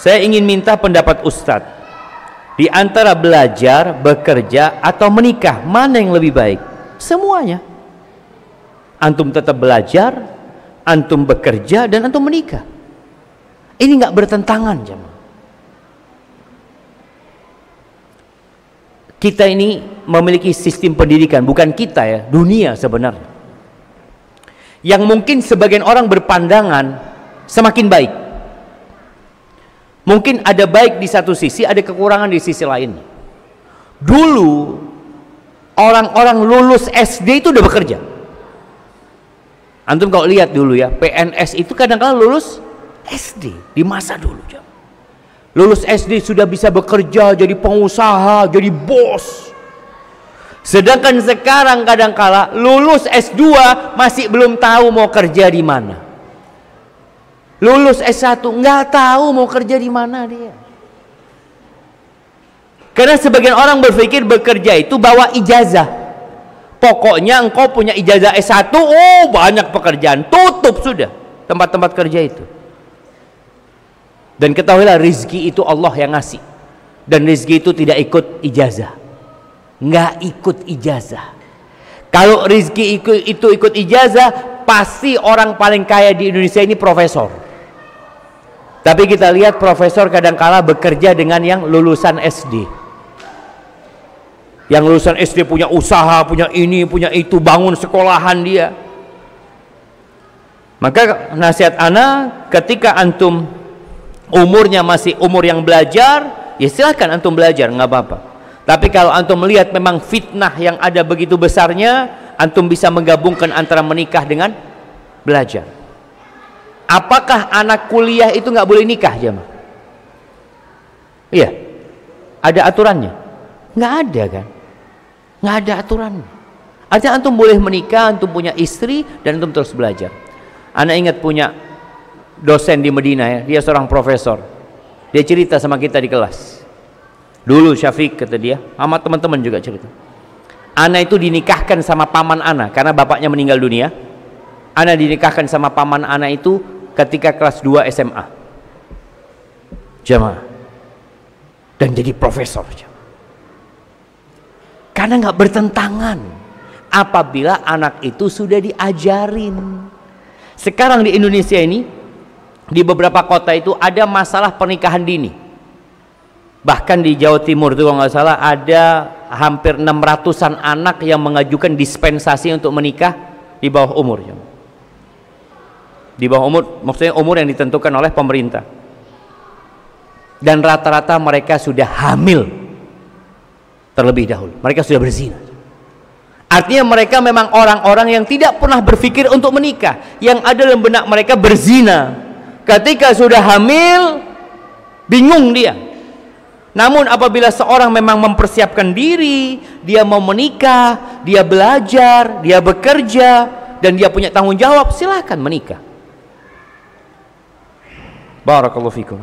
Saya ingin minta pendapat Ustadz, di antara belajar, bekerja, atau menikah, mana yang lebih baik? Semuanya. Antum tetap belajar, antum bekerja, dan antum menikah. Ini nggak bertentangan, jemaah. Kita ini memiliki sistem pendidikan, bukan kita ya, dunia sebenarnya, yang mungkin sebagian orang berpandangan semakin baik. Mungkin ada baik di satu sisi, ada kekurangan di sisi lain. Dulu orang-orang lulus SD itu udah bekerja. Antum kalau lihat dulu ya, PNS itu kadang-kadang lulus SD di masa dulu. Lulus SD sudah bisa bekerja, jadi pengusaha, jadi bos. Sedangkan sekarang kadang-kala lulus S2 masih belum tahu mau kerja di mana. Lulus S1 nggak tahu mau kerja di mana dia. Karena sebagian orang berpikir bekerja itu bawa ijazah. Pokoknya engkau punya ijazah S1, oh banyak pekerjaan, tutup sudah tempat-tempat kerja itu. Dan ketahuilah, rizki itu Allah yang ngasih, dan rizki itu tidak ikut ijazah, nggak ikut ijazah. Kalau rizki itu ikut ijazah, pasti orang paling kaya di Indonesia ini profesor. Tapi kita lihat profesor kadang-kala bekerja dengan yang lulusan SD. Yang lulusan SD punya usaha, punya ini, punya itu, bangun sekolahan dia. Maka nasihat ana, ketika antum umurnya masih umur yang belajar, ya silahkan antum belajar, nggak apa-apa. Tapi kalau antum melihat memang fitnah yang ada begitu besarnya, antum bisa menggabungkan antara menikah dengan belajar. Apakah anak kuliah itu nggak boleh nikah, jemaah? Iya, ada aturannya? Nggak ada kan? Nggak ada aturannya. Artinya antum boleh menikah, antum punya istri, dan antum terus belajar. Ana ingat punya dosen di Medina ya, dia seorang profesor. Dia cerita sama kita di kelas. Dulu Syafiq, kata dia, sama teman-teman juga cerita. Ana itu dinikahkan sama paman ana karena bapaknya meninggal dunia. Ana dinikahkan sama paman ana itu ketika kelas 2 SMA. Jamaah. Dan jadi profesor. Karena nggak bertentangan apabila anak itu sudah diajarin. Sekarang di Indonesia ini, di beberapa kota itu ada masalah pernikahan dini. Bahkan di Jawa Timur itu kalau nggak salah ada hampir 600-an anak yang mengajukan dispensasi untuk menikah di bawah umur. Di bawah umur, maksudnya umur yang ditentukan oleh pemerintah. Dan rata-rata mereka sudah hamil terlebih dahulu. Mereka sudah berzina. Artinya mereka memang orang-orang yang tidak pernah berpikir untuk menikah. Yang ada dalam benak mereka berzina. Ketika sudah hamil, bingung dia. Namun apabila seorang memang mempersiapkan diri, dia mau menikah, dia belajar, dia bekerja, dan dia punya tanggung jawab, silakan menikah. Barakallahu fikum.